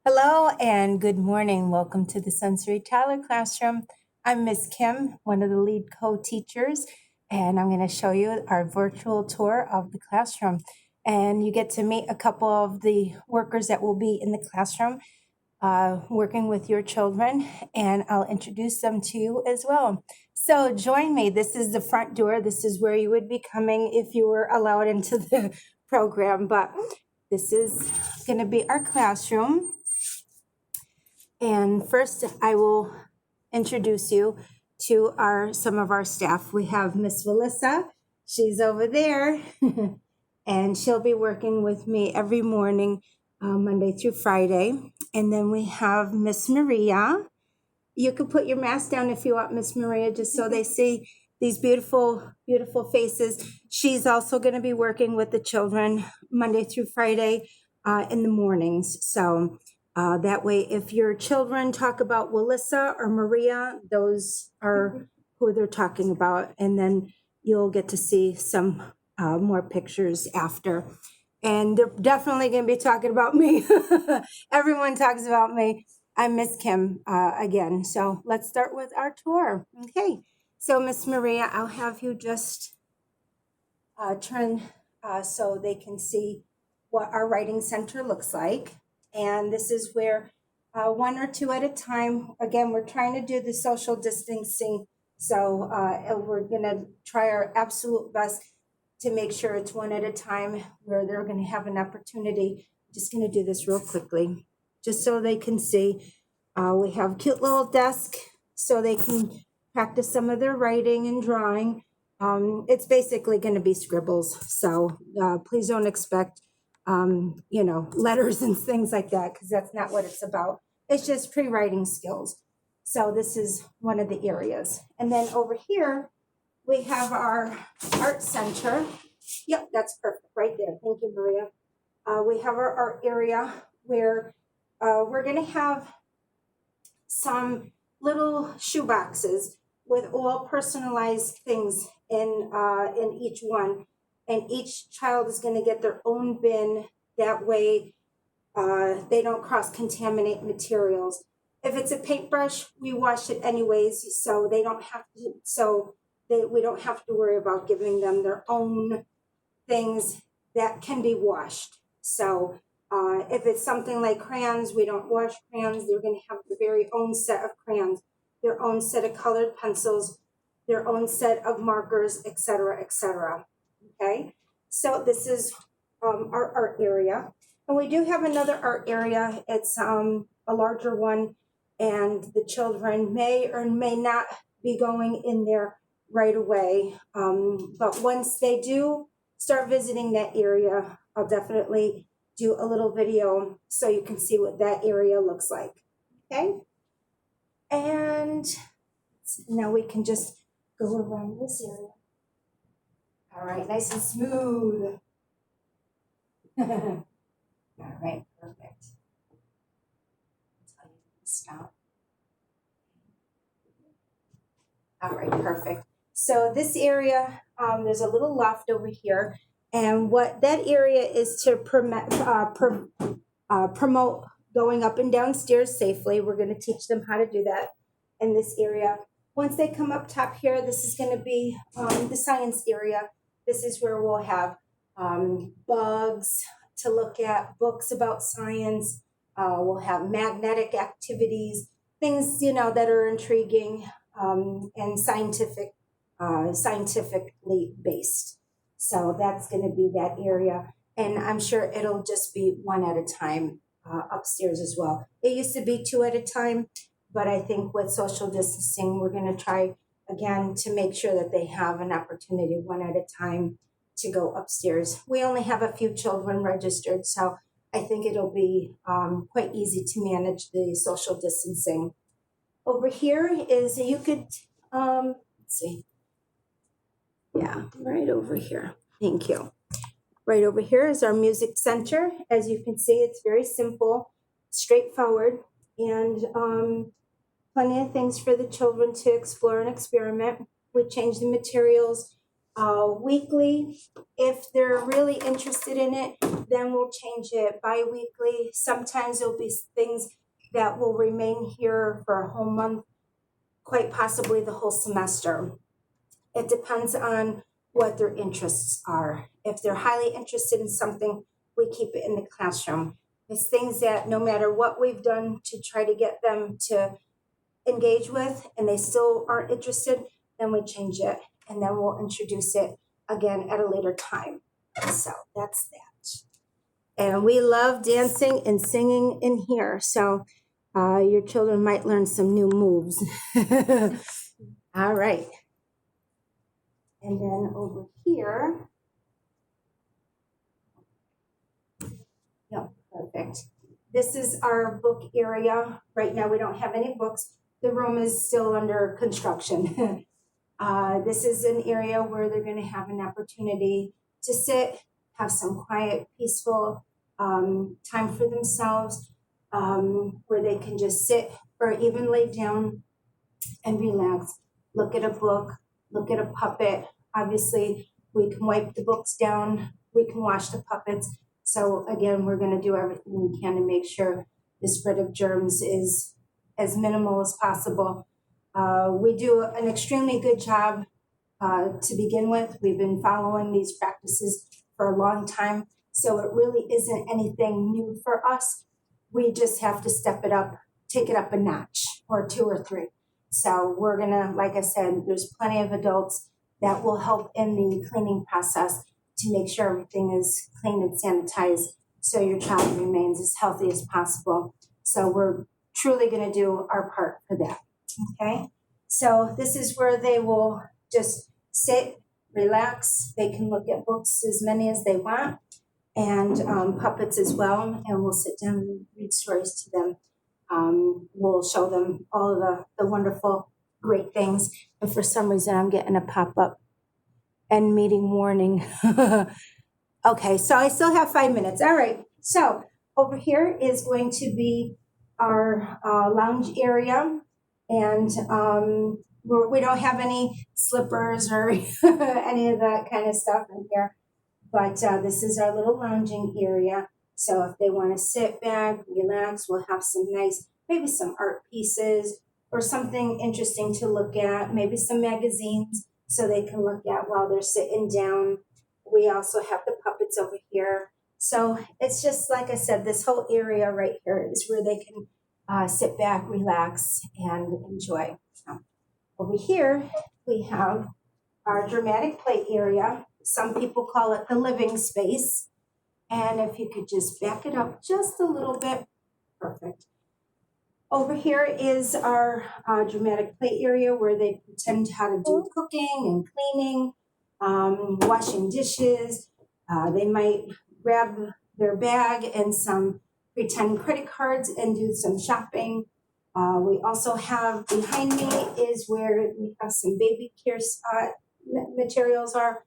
Hello and good morning. Welcome to the Sensory Tyler Classroom. I'm Miss Kim, one of the lead co-teachers, and I'm going to show you our virtual tour of the classroom. And you get to meet a couple of the workers that will be in the classroom working with your children, and I'll introduce them to you as well. So join me. This is the front door. This is where you would be coming if you were allowed into the program, but this is going to be our classroom. And first, I will introduce you to some of our staff. We have Miss Melissa. She's over there, and she'll be working with me every morning, Monday through Friday. And then we have Miss Maria. You could put your mask down if you want, Miss Maria, just so they see these beautiful, beautiful faces. She's also going to be working with the children Monday through Friday in the mornings. So that way, if your children talk about Melissa or Maria, those are who they're talking about. And then you'll get to see some more pictures after. And they're definitely going to be talking about me. Everyone talks about me. I'm Miss Kim again. So let's start with our tour. Okay. So Miss Maria, I'll have you just turn so they can see what our writing center looks like. And this is where one or two at a time, again, we're trying to do the social distancing. So we're going to try our absolute best to make sure it's one at a time where they're going to have an opportunity. Just going to do this real quickly, just so they can see. We have cute little desk so they can practice some of their writing and drawing. It's basically going to be scribbles. So please don't expect, letters and things like that, because that's not what it's about. It's just pre-writing skills. So this is one of the areas. And then over here, we have our art center. Yep, that's perfect right there. Thank you, Maria. We have our art area where we're going to have some little shoe boxes with all personalized things in each one, and each child is going to get their own bin. That way, they don't cross contaminate materials. If it's a paintbrush, we wash it anyways, so they don't have to. We don't have to worry about giving them their own things that can be washed. So if it's something like crayons, we don't wash crayons. They're going to have their very own set of crayons, their own set of colored pencils, their own set of markers, etc., etc. Okay, so this is our art area. And we do have another art area. It's a larger one, and the children may or may not be going in there right away. But once they do start visiting that area, I'll definitely do a little video so you can see what that area looks like. Okay? And now we can just go around this area. All right, nice and smooth. All right, perfect. Tell you to stop. All right, perfect. So this area, there's a little loft over here, and what that area is to promote going up and down stairs safely. We're going to teach them how to do that in this area. Once they come up top here, this is going to be the science area. This is where we'll have bugs to look at, books about science. We'll have magnetic activities, things, that are intriguing and scientifically based. So that's going to be that area. And I'm sure it'll just be one at a time upstairs as well. It used to be two at a time, but I think with social distancing, we're going to try again to make sure that they have an opportunity one at a time to go upstairs. We only have a few children registered, so I think it'll be quite easy to manage the social distancing. Over here is, you could, let's see. Yeah, right over here. Thank you. Right over here is our music center. As you can see, it's very simple, straightforward, and plenty of things for the children to explore and experiment. We change the materials weekly. If they're really interested in it, then we'll change it bi-weekly. Sometimes there'll be things that will remain here for a whole month, quite possibly the whole semester. It depends on what their interests are. If they're highly interested in something, we keep it in the classroom. It's things that no matter what we've done to try to get them to engage with and they still aren't interested, then we change it and then we'll introduce it again at a later time. So that's that. And we love dancing and singing in here. So your children might learn some new moves. All right. And then over here, no, perfect. This is our book area. Right now we don't have any books. The room is still under construction. This is an area where they're going to have an opportunity to sit, have some quiet, peaceful time for themselves, where they can just sit or even lay down and relax, look at a book, look at a puppet. Obviously, we can wipe the books down, we can wash the puppets. So again, we're going to do everything we can to make sure the spread of germs is as minimal as possible. We do an extremely good job to begin with. We've been following these practices for a long time, so it really isn't anything new for us. We just have to step it up, take it up a notch or two or three. So we're gonna, like I said, there's plenty of adults that will help in the cleaning process to make sure everything is clean and sanitized so your child remains as healthy as possible. So we're truly gonna do our part for that, okay? So this is where they will just sit, relax. They can look at books, as many as they want, and puppets as well, and we'll sit down and read stories to them. We'll show them all of the wonderful, great things. And for some reason, I'm getting a pop-up end meeting warning. Okay, so I still have 5 minutes. All right, so over here is going to be our lounge area. And we don't have any slippers or any of that kind of stuff in here. But this is our little lounging area. So if they want to sit back, relax, we'll have some nice, maybe some art pieces or something interesting to look at, maybe some magazines so they can look at while they're sitting down. We also have the puppets over here. So it's just, like I said, this whole area right here is where they can sit back, relax, and enjoy. So over here, we have our dramatic play area. Some people call it the living space. And if you could just back it up just a little bit, perfect. Over here is our dramatic play area where they pretend how to do cooking and cleaning, washing dishes. They might grab their bag and some pretend credit cards and do some shopping. We also have behind me is where we have some baby care materials are.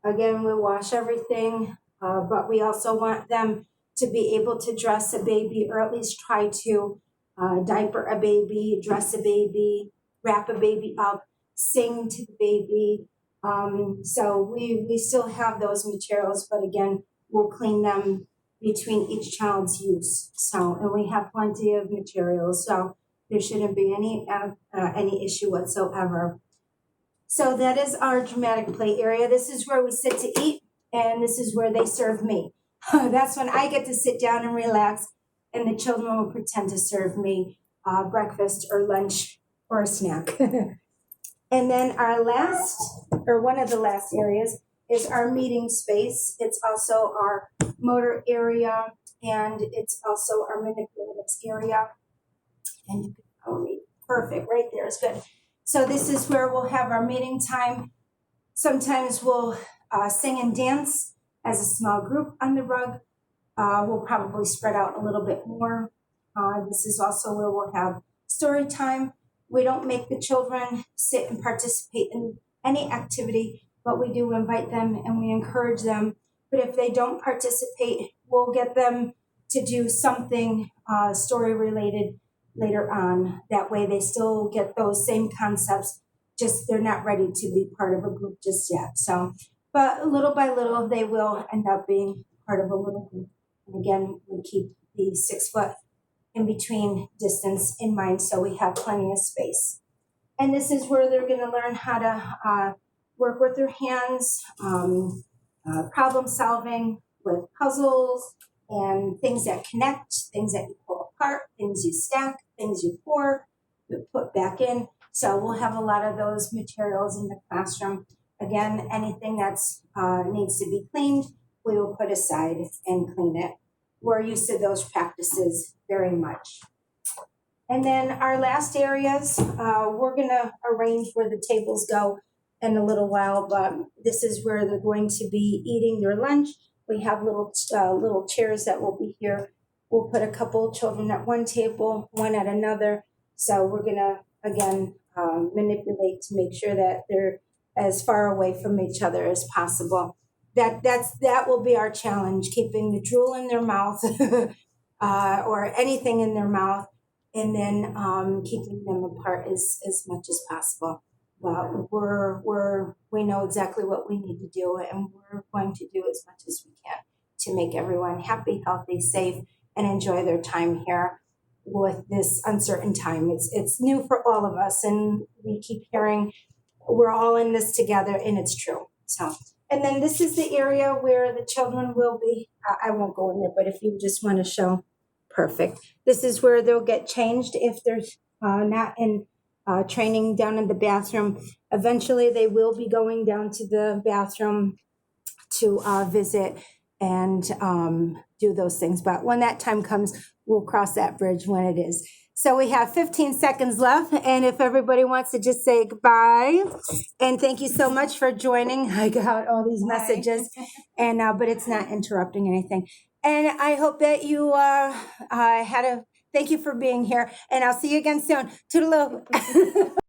Again, we wash everything, but we also want them to be able to dress a baby or at least try to diaper a baby, dress a baby, wrap a baby up, sing to the baby. So we still have those materials, but again, we'll clean them between each child's use. So, and we have plenty of materials, so there shouldn't be any issue whatsoever. So that is our dramatic play area. This is where we sit to eat, and this is where they serve me. That's when I get to sit down and relax, and the children will pretend to serve me breakfast or lunch or a snack. And then our last, or one of the last areas, is our meeting space. It's also our motor area, and it's also our manipulatives area. And you can follow me. Perfect, right there is good. So this is where we'll have our meeting time. Sometimes we'll sing and dance as a small group on the rug. We'll probably spread out a little bit more. This is also where we'll have story time. We don't make the children sit and participate in any activity, but we do invite them and we encourage them. But if they don't participate, we'll get them to do something story related later on. That way they still get those same concepts just they're not ready to be part of a group just yet. So, but little by little, they will end up being part of a little group. And again, we keep the 6 foot in between distance in mind, so we have plenty of space. And this is where they're going to learn how to work with their hands, problem solving with puzzles and things that connect, things that you pull apart, things you stack, things you pour, you put back in. So we'll have a lot of those materials in the classroom. Again, anything that's needs to be cleaned, we will put aside and clean it. We're used to those practices very much. And then our last areas, we're going to arrange where the tables go in a little while, but this is where they're going to be eating their lunch. We have little chairs that will be here. We'll put a couple children at one table, one at another. So we're going to, again, manipulate to make sure that they're as far away from each other as possible. That will be our challenge, keeping the drool in their mouth or anything in their mouth, and then keeping them apart as much as possible. But we know exactly what we need to do, and we're going to do as much as we can to make everyone happy, healthy, safe, and enjoy their time here with this uncertain time. It's new for all of us, and we keep hearing we're all in this together, and it's true. So, and then this is the area where the children will be. I won't go in there, but if you just want to show, perfect. This is where they'll get changed if they're not in training down in the bathroom. Eventually, they will be going down to the bathroom to visit and do those things. But when that time comes, we'll cross that bridge when it is. So we have 15 seconds left. And if everybody wants to just say goodbye, and thank you so much for joining. I got all these messages, and but it's not interrupting anything. And I hope that you thank you for being here. And I'll see you again soon. Toodaloo.